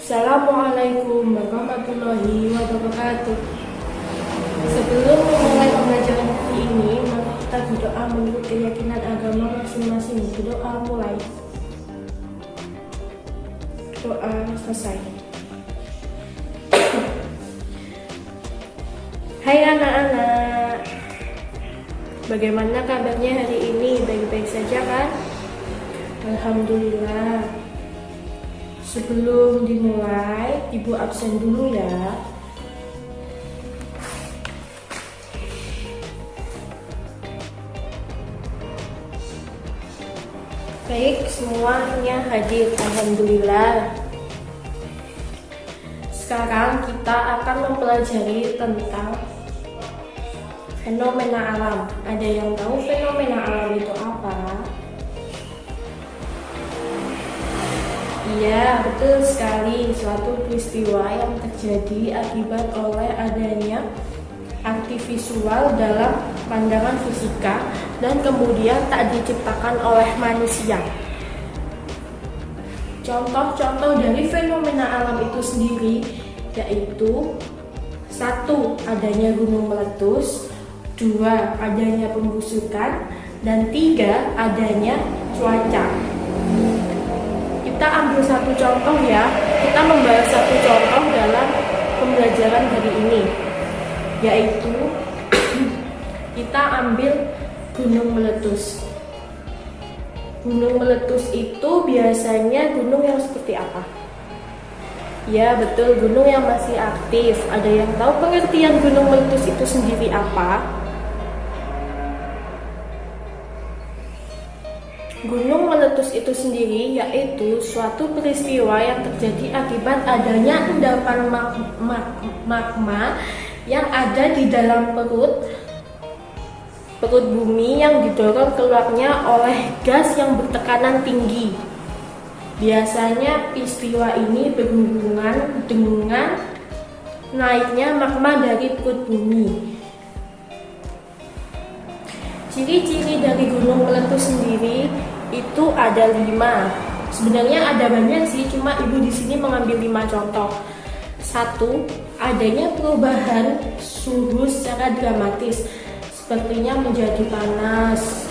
Assalamualaikum warahmatullahi wabarakatuh. Sebelum memulai pembelajaran kali ini, mari kita berdoa menurut keyakinan agama masing-masing. Berdoa mulai. Doa selesai. Hai anak-anak, bagaimana kabarnya hari ini? Baik-baik saja kan? Alhamdulillah. Sebelum dimulai, Ibu absen dulu ya. Baik, semuanya hadir. Alhamdulillah. Sekarang kita akan mempelajari tentang fenomena alam. Ada yang tahu fenomena alam itu apa? Iya, betul sekali. Suatu peristiwa yang terjadi akibat oleh adanya aktif visual dalam pandangan fisika dan kemudian tak diciptakan oleh manusia. Contoh-contoh dari fenomena alam itu sendiri yaitu 1. Adanya gunung meletus, 2. Adanya pembusukan, dan 3. Adanya cuaca. Kita ambil satu contoh ya. Kita membahas satu contoh dalam pembelajaran hari ini, yaitu kita ambil gunung meletus. Gunung meletus itu biasanya gunung yang seperti apa? Ya betul, gunung yang masih aktif. Ada yang tahu pengertian gunung meletus itu sendiri apa? Gunung meletus itu sendiri yaitu suatu peristiwa yang terjadi akibat adanya endapan magma yang ada di dalam perut bumi yang didorong keluarnya oleh gas yang bertekanan tinggi. Biasanya peristiwa ini berhubungan dengan naiknya magma dari perut bumi. Ciri-ciri dari gunung meletus sendiri itu ada 5. Sebenarnya ada banyak sih, cuma ibu di sini mengambil 5 contoh. 1. Adanya perubahan suhu secara dramatis, sepertinya menjadi panas.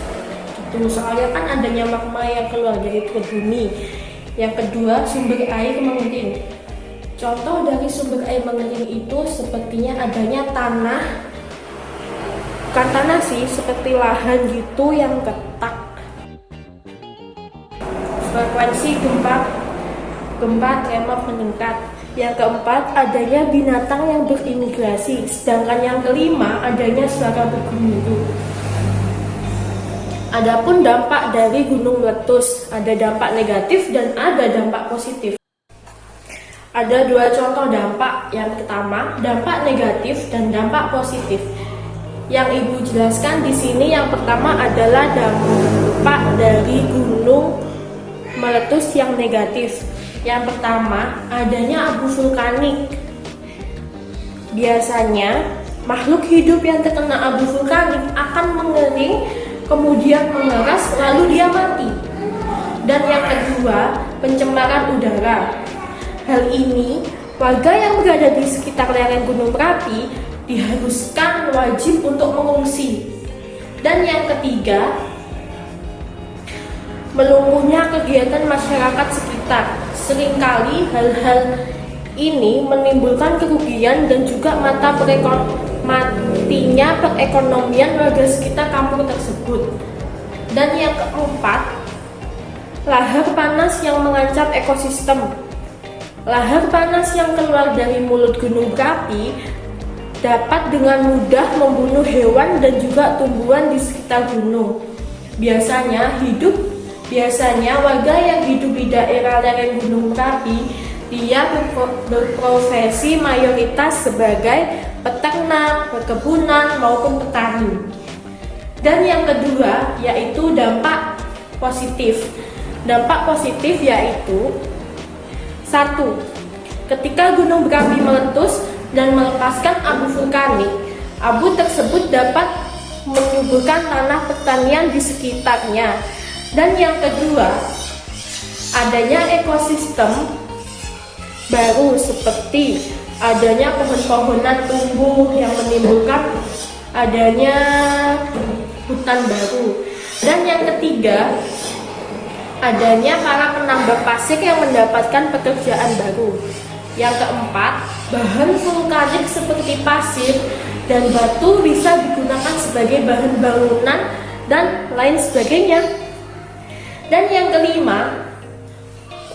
Gitu. Soalnya kan adanya magma yang keluar dari perut bumi. Yang kedua, sumber air mengering. Contoh dari sumber air mengering itu sepertinya adanya tanah, bukan tanah sih, seperti lahan gitu yang retak. Frekuensi gempa tremor meningkat. Yang keempat, adanya binatang yang berimigrasi. Sedangkan yang kelima, adanya suara bergemuruh. Adapun dampak dari gunung meletus, ada dampak negatif dan ada dampak positif. Ada 2 contoh dampak. Yang pertama, dampak negatif dan dampak positif. Yang ibu jelaskan di sini yang pertama adalah dampak dari gunung meletus yang negatif. Yang pertama, adanya abu vulkanik. Biasanya makhluk hidup yang terkena abu vulkanik akan mengering, kemudian mengeras, lalu dia mati. Dan yang kedua, pencemaran udara. Hal ini, warga yang berada di sekitar lereng Gunung Merapi diharuskan wajib untuk mengungsi. Dan yang ketiga, melumpuhnya kegiatan masyarakat sekitar. Seringkali hal-hal ini menimbulkan kerugian dan juga matinya perekonomian warga sekitar kampung tersebut. Dan yang keempat, lahar panas yang mengancam ekosistem. Lahar panas yang keluar dari mulut Gunung Merapi dapat dengan mudah membunuh hewan dan juga tumbuhan di sekitar gunung. Biasanya warga yang hidup di daerah lereng Gunung Merapi, dia berprofesi mayoritas sebagai peternak, perkebunan maupun petani. Dan yang kedua yaitu dampak positif. Dampak positif yaitu 1. Ketika gunung berapi meletus dan melepaskan abu vulkanik, abu tersebut dapat menyuburkan tanah pertanian di sekitarnya. Dan yang kedua, adanya ekosistem baru seperti adanya pohon-pohonan tumbuh yang menimbulkan adanya hutan baru. Dan yang ketiga, adanya para penambang pasir yang mendapatkan pekerjaan baru. Yang keempat, bahan vulkanik seperti pasir dan batu bisa digunakan sebagai bahan bangunan dan lain sebagainya. Dan yang kelima,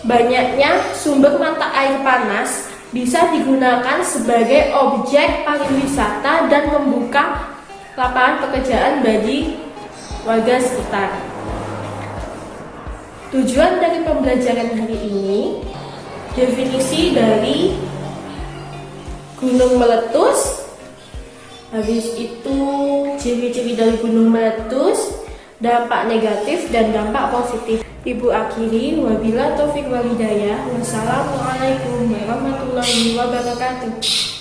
banyaknya sumber mata air panas bisa digunakan sebagai objek pariwisata dan membuka lapangan pekerjaan bagi warga sekitar. Tujuan dari pembelajaran hari ini, definisi dari gunung meletus, habis itu ciri-ciri dari gunung meletus, dampak negatif dan dampak positif. Ibu akhiri, wabila taufiq wal hidayah. Wassalamualaikum warahmatullahi wabarakatuh.